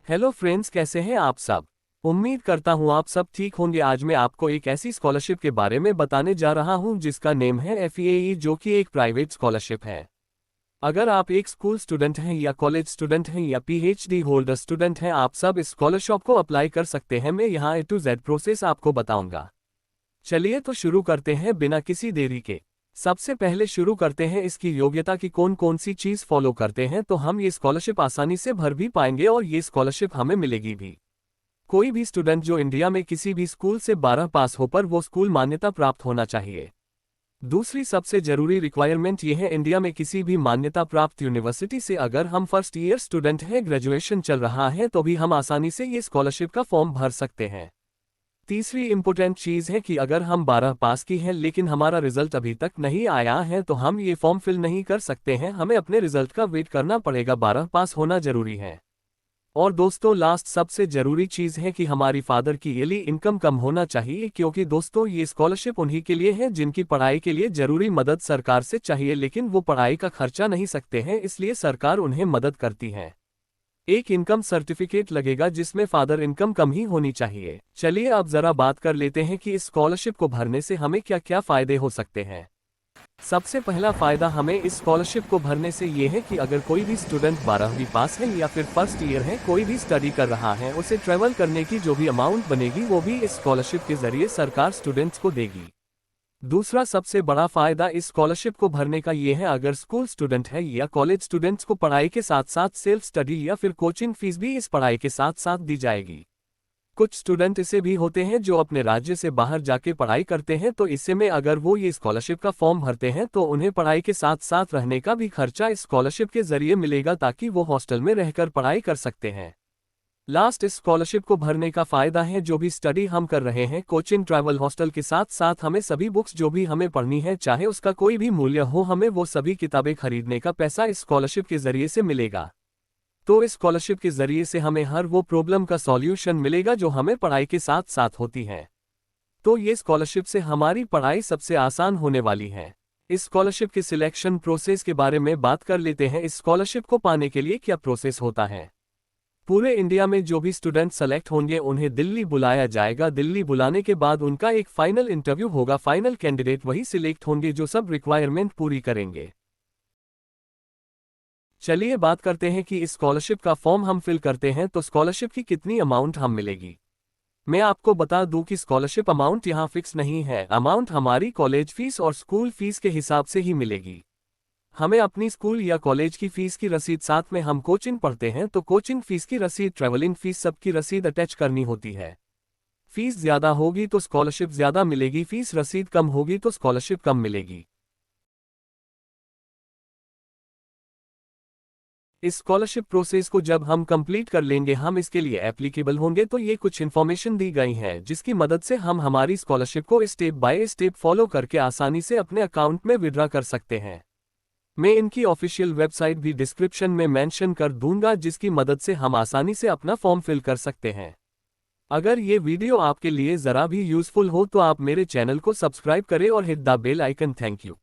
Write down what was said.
Hello friends, कैसे हैं आप सब। उम्मीद करता हूं आप सब ठीक होंगे। आज मैं आपको एक ऐसी स्कॉलरशिप के बारे में बताने जा रहा हूं जिसका नेम है FEAE, जो कि एक प्राइवेट स्कॉलरशिप है। अगर आप एक स्कूल स्टूडेंट हैं या कॉलेज स्टूडेंट हैं या PhD होल्डर स्टूडेंट हैं, आप सब इस स्कॉलरशिप को अप्लाई कर सकते हैं। मैं यहाँ A to Z प्रोसेस आपको बताऊंगा। चलिए तो शुरू करते हैं बिना किसी देरी के। सबसे पहले शुरू करते हैं इसकी योग्यता की कौन कौन सी चीज फॉलो करते हैं तो हम ये स्कॉलरशिप आसानी से भर भी पाएंगे और ये स्कॉलरशिप हमें मिलेगी भी। कोई भी स्टूडेंट जो इंडिया में किसी भी स्कूल से 12 पास हो पर वो स्कूल मान्यता प्राप्त होना चाहिए। दूसरी सबसे जरूरी रिक्वायरमेंट ये है, इंडिया में किसी भी मान्यता प्राप्त यूनिवर्सिटी से अगर हम फर्स्ट ईयर स्टूडेंट हैं, ग्रेजुएशन चल रहा है, तो भी हम आसानी से ये स्कॉलरशिप का फॉर्म भर सकते हैं। तीसरी इंपॉर्टेंट चीज है कि अगर हम 12 पास की हैं लेकिन हमारा रिजल्ट अभी तक नहीं आया है तो हम ये फॉर्म फिल नहीं कर सकते हैं, हमें अपने रिजल्ट का वेट करना पड़ेगा। 12 पास होना जरूरी है। और दोस्तों, लास्ट सबसे जरूरी चीज है कि हमारी फादर की ईयरली इनकम कम होना चाहिए, क्योंकि दोस्तों ये स्कॉलरशिप उन्हीं के लिए है जिनकी पढ़ाई के लिए जरूरी मदद सरकार से चाहिए, लेकिन वो पढ़ाई का खर्चा नहीं सकते हैं, इसलिए सरकार उन्हें मदद करती है। एक इनकम सर्टिफिकेट लगेगा जिसमें फादर इनकम कम ही होनी चाहिए। चलिए अब जरा बात कर लेते हैं कि इस स्कॉलरशिप को भरने से हमें क्या क्या फायदे हो सकते हैं। सबसे पहला फायदा हमें इस स्कॉलरशिप को भरने से ये है कि अगर कोई भी स्टूडेंट 12वीं पास है या फिर फर्स्ट ईयर है, कोई भी स्टडी कर रहा है, उसे ट्रेवल करने की जो भी अमाउंट बनेगी वो भी इस स्कॉलरशिप के जरिए सरकार स्टूडेंट्स को देगी। दूसरा सबसे बड़ा फायदा इस स्कॉलरशिप को भरने का ये है, अगर स्कूल स्टूडेंट है या कॉलेज स्टूडेंट्स को पढ़ाई के साथ साथ सेल्फ स्टडी या फिर कोचिंग फीस भी इस पढ़ाई के साथ साथ दी जाएगी। कुछ स्टूडेंट ऐसे भी होते हैं जो अपने राज्य से बाहर जाके पढ़ाई करते हैं, तो इससे में अगर वो ये स्कॉलरशिप का फॉर्म भरते हैं तो उन्हें पढ़ाई के साथ साथ रहने का भी खर्चा इस स्कॉलरशिप के जरिए मिलेगा, ताकि वो हॉस्टल में रहकर पढ़ाई कर सकते हैं। लास्ट, इस स्कॉलरशिप को भरने का फायदा है जो भी स्टडी हम कर रहे हैं, कोचिंग, ट्रैवल, हॉस्टल के साथ साथ हमें सभी बुक्स जो भी हमें पढ़नी है, चाहे उसका कोई भी मूल्य हो, हमें वो सभी किताबें खरीदने का पैसा इस स्कॉलरशिप के जरिए से मिलेगा। तो इस स्कॉलरशिप के जरिए से हमें हर वो प्रॉब्लम का सॉल्यूशन मिलेगा जो हमें पढ़ाई के साथ साथ होती है। तो ये स्कॉलरशिप से हमारी पढ़ाई सबसे आसान होने वाली है। इस स्कॉलरशिप के सिलेक्शन प्रोसेस के बारे में बात कर लेते हैं। इस स्कॉलरशिप को पाने के लिए क्या प्रोसेस होता है। पूरे इंडिया में जो भी स्टूडेंट सेलेक्ट होंगे उन्हें दिल्ली बुलाया जाएगा। दिल्ली बुलाने के बाद उनका एक फाइनल इंटरव्यू होगा। फाइनल कैंडिडेट वही सिलेक्ट होंगे जो सब रिक्वायरमेंट पूरी करेंगे। चलिए बात करते हैं कि इस स्कॉलरशिप का फॉर्म हम फिल करते हैं तो स्कॉलरशिप की कितनी अमाउंट हम मिलेगी। मैं आपको बता दूं कि स्कॉलरशिप अमाउंट यहाँ फिक्स नहीं है। अमाउंट हमारी कॉलेज फीस और स्कूल फीस के हिसाब से ही मिलेगी। हमें अपनी स्कूल या कॉलेज की फीस की रसीद, साथ में हम कोचिंग पढ़ते हैं तो कोचिंग फीस की रसीद, ट्रैवलिंग फीस, सबकी रसीद अटैच करनी होती है। फीस ज्यादा होगी तो स्कॉलरशिप ज्यादा मिलेगी, फीस रसीद कम होगी तो स्कॉलरशिप कम मिलेगी। इस स्कॉलरशिप प्रोसेस को जब हम कंप्लीट कर लेंगे, हम इसके लिए एप्लीकेबल होंगे, तो ये कुछ इन्फॉर्मेशन दी गई है जिसकी मदद से हम हमारी स्कॉलरशिप को स्टेप बाय स्टेप फॉलो करके आसानी से अपने अकाउंट में विड्रॉ कर सकते हैं। मैं इनकी ऑफिशियल वेबसाइट भी डिस्क्रिप्शन में मेंशन कर दूंगा, जिसकी मदद से हम आसानी से अपना फॉर्म फिल कर सकते हैं। अगर ये वीडियो आपके लिए जरा भी यूजफुल हो तो आप मेरे चैनल को सब्सक्राइब करें और hit the bell icon. Thank you.